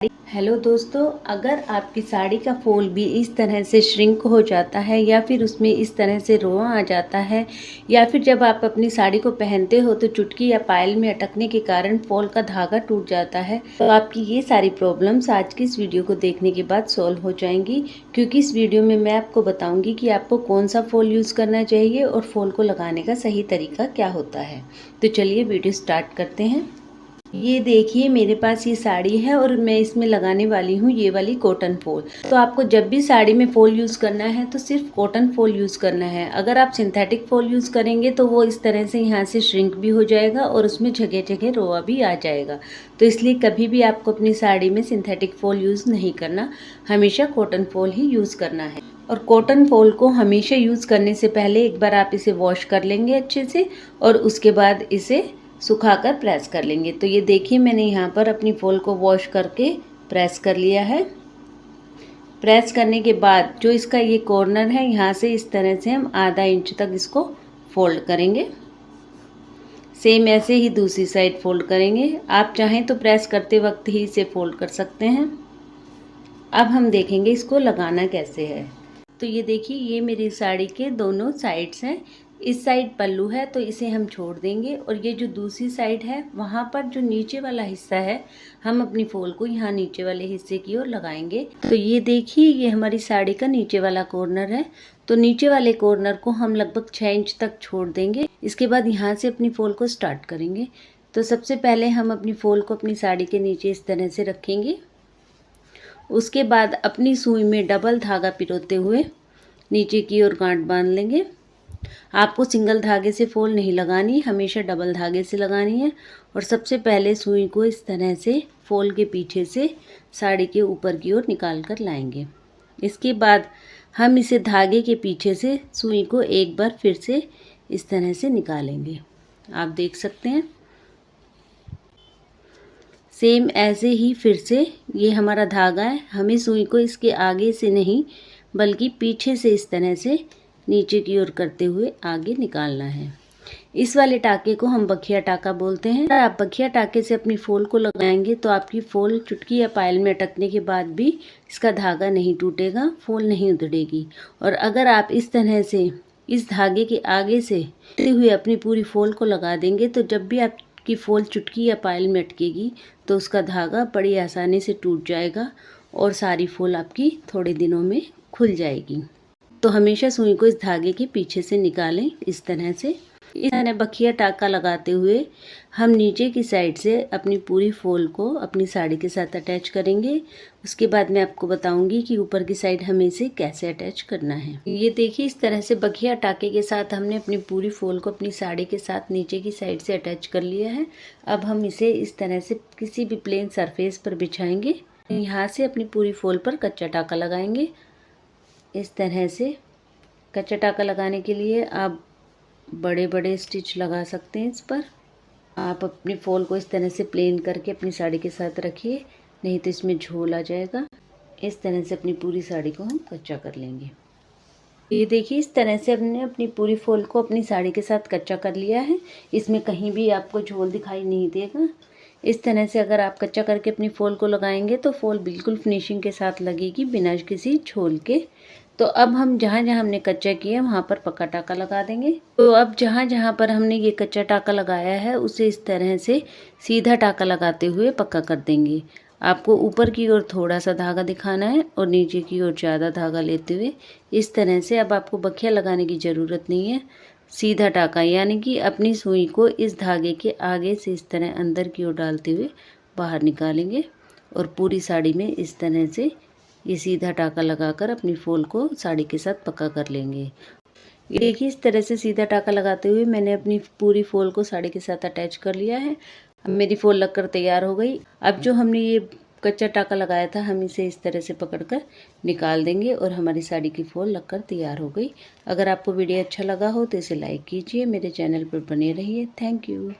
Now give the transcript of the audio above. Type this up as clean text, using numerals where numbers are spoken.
Hello दोस्तों, अगर आपकी साड़ी का फॉल भी इस तरह से श्रिंक हो जाता है या फिर उसमें इस तरह से रोआ आ जाता है या फिर जब आप अपनी साड़ी को पहनते हो तो चुटकी या पायल में अटकने के कारण फॉल का धागा टूट जाता है, तो आपकी ये सारी प्रॉब्लम्स आज की इस वीडियो को देखने के बाद सॉल्व हो जाएंगी। क्योंकि इस वीडियो में मैं आपको बताऊंगी कि आपको कौन सा फॉल यूज़ करना चाहिए और फॉल को लगाने का सही तरीका क्या होता है। तो चलिए वीडियो स्टार्ट करते हैं। ये देखिए, मेरे पास ये साड़ी है और मैं इसमें लगाने वाली हूँ ये वाली कॉटन फॉल। तो आपको जब भी साड़ी में फॉल यूज़ करना है तो सिर्फ कॉटन फॉल यूज़ करना है। अगर आप सिंथेटिक फॉल यूज़ करेंगे तो वो इस तरह से यहाँ से श्रिंक भी हो जाएगा और उसमें जगह जगह रोआ भी आ जाएगा। तो इसलिए कभी भी आपको अपनी साड़ी में सिंथेटिक फॉल यूज़ नहीं करना, हमेशा कॉटन फॉल ही यूज़ करना है। और कॉटन फॉल को हमेशा यूज़ करने से पहले एक बार आप इसे वॉश कर लेंगे अच्छे से और उसके बाद इसे सुखाकर प्रेस कर लेंगे। तो ये देखिए, मैंने यहाँ पर अपनी फॉल को वॉश करके प्रेस कर लिया है। प्रेस करने के बाद जो इसका ये कॉर्नर है, यहाँ से इस तरह से हम आधा इंच तक इसको फोल्ड करेंगे। सेम ऐसे ही दूसरी साइड फोल्ड करेंगे। आप चाहें तो प्रेस करते वक्त ही इसे फोल्ड कर सकते हैं। अब हम देखेंगे इसको लगाना कैसे है। तो ये देखिए, ये मेरी साड़ी के दोनों साइड्स हैं। इस साइड पल्लू है तो इसे हम छोड़ देंगे और ये जो दूसरी साइड है वहाँ पर जो नीचे वाला हिस्सा है, हम अपनी फॉल को यहाँ नीचे वाले हिस्से की ओर लगाएंगे। तो ये देखिए, ये हमारी साड़ी का नीचे वाला कॉर्नर है। तो नीचे वाले कॉर्नर को हम लगभग 6 इंच तक छोड़ देंगे। इसके बाद यहाँ से अपनी फॉल को स्टार्ट करेंगे। तो सबसे पहले हम अपनी फॉल को अपनी साड़ी के नीचे इस तरह से रखेंगे। उसके बाद अपनी सुई में डबल धागा पिरोते हुए नीचे की ओर गांठ बांध लेंगे। आपको सिंगल धागे से फॉल नहीं लगानी, हमेशा डबल धागे से लगानी है। और सबसे पहले सुई को इस तरह से फॉल के पीछे से साड़ी के ऊपर की ओर निकाल कर लाएंगे। इसके बाद हम इसे धागे के पीछे से सुई को एक बार फिर से इस तरह से निकालेंगे। आप देख सकते हैं, सेम ऐसे ही फिर से ये हमारा धागा है, हमें सुई को इसके आगे से नहीं बल्कि पीछे से इस तरह से नीचे की ओर करते हुए आगे निकालना है। इस वाले टाके को हम बखिया टाका बोलते हैं। अगर आप बखिया टाके से अपनी फॉल को लगाएंगे तो आपकी फॉल चुटकी या पायल में अटकने के बाद भी इसका धागा नहीं टूटेगा, फॉल नहीं उधड़ेगी। और अगर आप इस तरह से इस धागे के आगे से हुए अपनी पूरी फॉल को लगा देंगे तो जब भी आपकी फॉल चुटकी या पायल में अटकेगी तो उसका धागा बड़ी आसानी से टूट जाएगा और सारी फॉल आपकी थोड़े दिनों में खुल जाएगी। तो हमेशा सुई को इस धागे के पीछे से निकालें इस तरह से। इस तरह बखिया टाका लगाते हुए हम नीचे की साइड से अपनी पूरी फॉल को अपनी साड़ी के साथ अटैच करेंगे। उसके बाद मैं आपको बताऊंगी कि ऊपर की साइड हमें इसे कैसे अटैच करना है। ये देखिए, इस तरह से बखिया टाके के साथ हमने अपनी पूरी फॉल को अपनी साड़ी के साथ नीचे की साइड से अटैच कर लिया है। अब हम इसे इस तरह से किसी भी प्लेन सरफेस पर बिछाएंगे। यहाँ से अपनी पूरी फॉल पर कच्चा टाका लगाएंगे। इस तरह से कच्चा टाका लगाने के लिए आप बड़े बड़े स्टिच लगा सकते हैं इस पर। आप अपनी फॉल को इस तरह से प्लेन करके अपनी साड़ी के साथ रखिए, नहीं तो इसमें झोल आ जाएगा। इस तरह से अपनी पूरी साड़ी को हम कच्चा कर लेंगे। ये देखिए, इस तरह से हमने अपनी पूरी फॉल को अपनी साड़ी के साथ कच्चा कर लिया है। इसमें कहीं भी आपको झोल दिखाई नहीं देगा। इस तरह से अगर आप कच्चा करके अपनी फॉल को लगाएंगे तो फॉल बिल्कुल फिनिशिंग के साथ लगेगी, बिना किसी झोल के। तो अब हम जहाँ जहाँ हमने कच्चा किया वहाँ पर पक्का टाका लगा देंगे। तो अब जहाँ जहाँ पर हमने ये कच्चा टाका लगाया है उसे इस तरह से सीधा टाका लगाते हुए पक्का कर देंगे। आपको ऊपर की ओर थोड़ा सा धागा दिखाना है और नीचे की ओर ज़्यादा धागा लेते हुए इस तरह से। अब आपको बखिया लगाने की ज़रूरत नहीं है, सीधा टाका यानी कि अपनी सुई को इस धागे के आगे से इस तरह अंदर की ओर डालते हुए बाहर निकालेंगे और पूरी साड़ी में इस तरह से ये सीधा टाका लगाकर अपनी फॉल को साड़ी के साथ पक्का कर लेंगे। ये देखिए, इस तरह से सीधा टाका लगाते हुए मैंने अपनी पूरी फॉल को साड़ी के साथ अटैच कर लिया है। अब मेरी फॉल लगकर तैयार हो गई। अब जो हमने ये कच्चा टाका लगाया था हम इसे इस तरह से पकड़कर निकाल देंगे और हमारी साड़ी की फॉल लगकर तैयार हो गई। अगर आपको वीडियो अच्छा लगा हो तो इसे लाइक कीजिए, मेरे चैनल पर बने रहिए। Thank you.